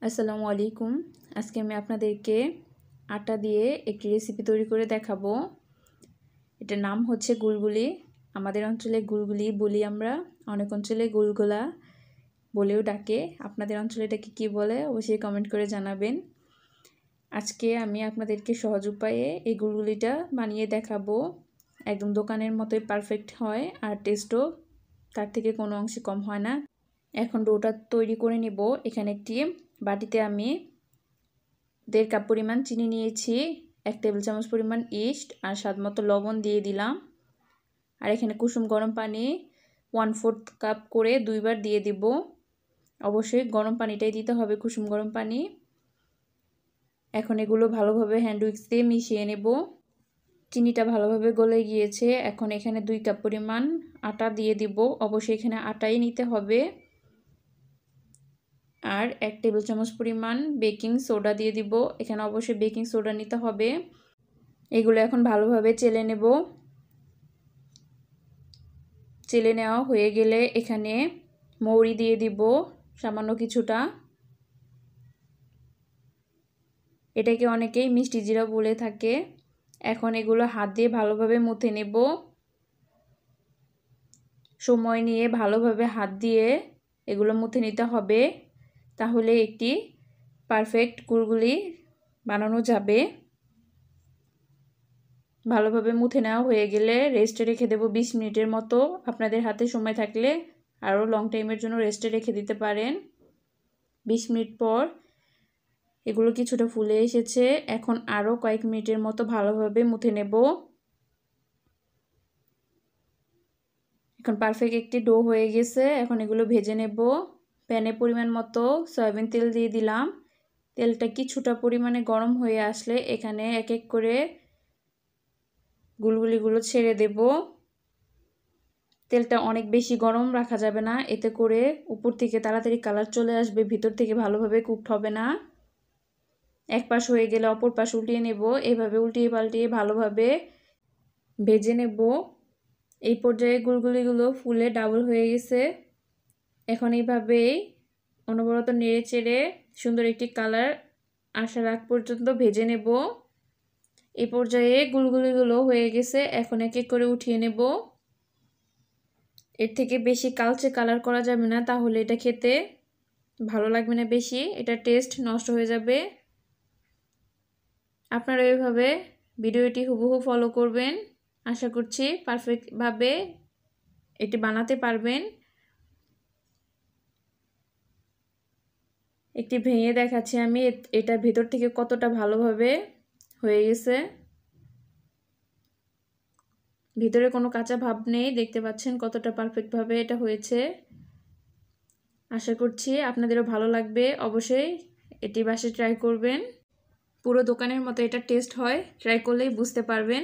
আসসালামু আলাইকুম। আজকে আমি আপনাদেরকে আটা দিয়ে একটি রেসিপি তৈরি করে দেখাবো। এটার নাম হচ্ছে গুলগুলি। আমাদের অঞ্চলে গুলগুলি বলি আমরা, অনেক অঞ্চলে গুলগোলা বলেও ডাকে। আপনাদের অঞ্চলে এটাকে কী বলে অবশ্যই কমেন্ট করে জানাবেন। আজকে আমি আপনাদেরকে সহজ উপায়ে এই গুলগুলিটা বানিয়ে দেখাবো। একদম দোকানের মতোই পারফেক্ট হয় আর টেস্টও তার থেকে কোনো অংশে কম হয় না। এখন ডোটা তৈরি করে নেব। এখানে একটি বাটিতে আমি 1.5 কাপ পরিমাণ চিনি নিয়েছি, 1 টেবিল চামচ পরিমাণ ইস্ট আর স্বাদ মতো লবণ দিয়ে দিলাম। আর এখানে কুসুম গরম পানি 1/4 কাপ করে 2 বার দিয়ে দিব। অবশ্যই গরম পানিটাই দিতে হবে, কুসুম গরম পানি। এখন এগুলো ভালোভাবে হ্যান্ড উইক্স দিয়ে মিশিয়ে নেব। চিনিটা ভালোভাবে গলে গিয়েছে। এখন এখানে 2 কাপ পরিমাণ আটা দিয়ে দিব। অবশ্যই এখানে আটাই নিতে হবে। আর 1 টেবিল চামচ পরিমাণ বেকিং সোডা দিয়ে দিব। এখানে অবশ্যই বেকিং সোডা নিতে হবে। এগুলো এখন ভালোভাবে চেলে নেব। চেলে নেওয়া হয়ে গেলে এখানে মৌরি দিয়ে দিব সামান্য কিছুটা। এটাকে অনেকেই মিষ্টি জিরা বলে থাকে। এখন এগুলো হাত দিয়ে ভালোভাবে মুথে নেব। সময় নিয়ে ভালোভাবে হাত দিয়ে এগুলো মুথে নিতে হবে, তাহলে একটি পারফেক্ট গুলগুলি বানানো যাবে। ভালোভাবে মুথে নেওয়া হয়ে গেলে রেস্টে রেখে দেব 20 মিনিটের মতো। আপনাদের হাতে সময় থাকলে আরও লং টাইমের জন্য রেস্টে রেখে দিতে পারেন। 20 মিনিট পর এগুলো কিছুটা ফুলে এসেছে। এখন আরও কয়েক মিনিটের মতো ভালোভাবে মুথে নেব। এখন পারফেক্ট একটি ডো হয়ে গেছে। এখন এগুলো ভেজে নেব। প্যানে পরিমাণ মতো সয়াবিন তেল দিয়ে দিলাম। তেলটা কিছুটা পরিমাণে গরম হয়ে আসলে এখানে এক এক করে গুলগুলিগুলো ছেড়ে দেব। তেলটা অনেক বেশি গরম রাখা যাবে না, এতে করে উপর থেকে তাড়াতাড়ি কালার চলে আসবে, ভিতর থেকে ভালোভাবে কুকড হবে না। এক পাশ হয়ে গেলে অপর পাশ উল্টিয়ে নেব। এভাবে উল্টিয়ে পাল্টিয়ে ভালোভাবে ভেজে নেব। এই পর্যায়ে গুলগুলিগুলো ফুলে ডাবল হয়ে গেছে। এখন এইভাবেই অনবরত নেড়ে চেড়ে সুন্দর একটি কালার আসার আগ পর্যন্ত ভেজে নেব। এই পর্যায়ে গুলগুলিগুলো হয়ে গেছে। এখন এক এক করে উঠিয়ে নেব। এর থেকে বেশি কালচে কালার করা যাবে না, তাহলে এটা খেতে ভালো লাগবে না বেশি, এটা টেস্ট নষ্ট হয়ে যাবে। আপনারা এইভাবে ভিডিওটি হুবহু ফলো করবেন। আশা করছি পারফেক্টভাবে এটি বানাতে পারবেন। একটি ভেঙে দেখাচ্ছি আমি, এটা ভেতর থেকে কতটা ভালোভাবে হয়ে গেছে। ভিতরে কোনো কাঁচা ভাব নেই, দেখতে পাচ্ছেন কতটা পারফেক্টভাবে এটা হয়েছে। আশা করছি আপনাদেরও ভালো লাগবে। অবশ্যই এটি বাসায় ট্রাই করবেন। পুরো দোকানের মতো এটা টেস্ট হয়, ট্রাই করলেই বুঝতে পারবেন।